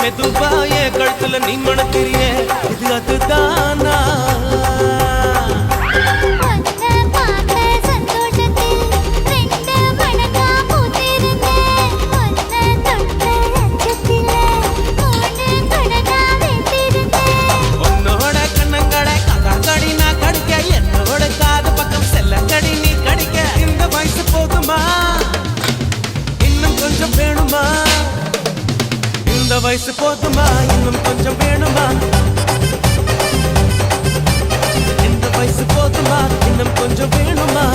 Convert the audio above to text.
மெதுவாயே கழுத்துல நீ மணக்கிறிய இது அதுதானா உன்னோட கண்ணங்கடை கடி நான் கடிக்க என்னோட காது பக்கம் செல்ல கடி நீ கடிக்க இந்த வயசு போதுமா இன்னும் கொஞ்சம் வேணுமா இந்த வயசு போதுமா இன்னும் கொஞ்சம் வேணுமா இந்த வயசு போதுமா இன்னும் கொஞ்சம் வேணுமா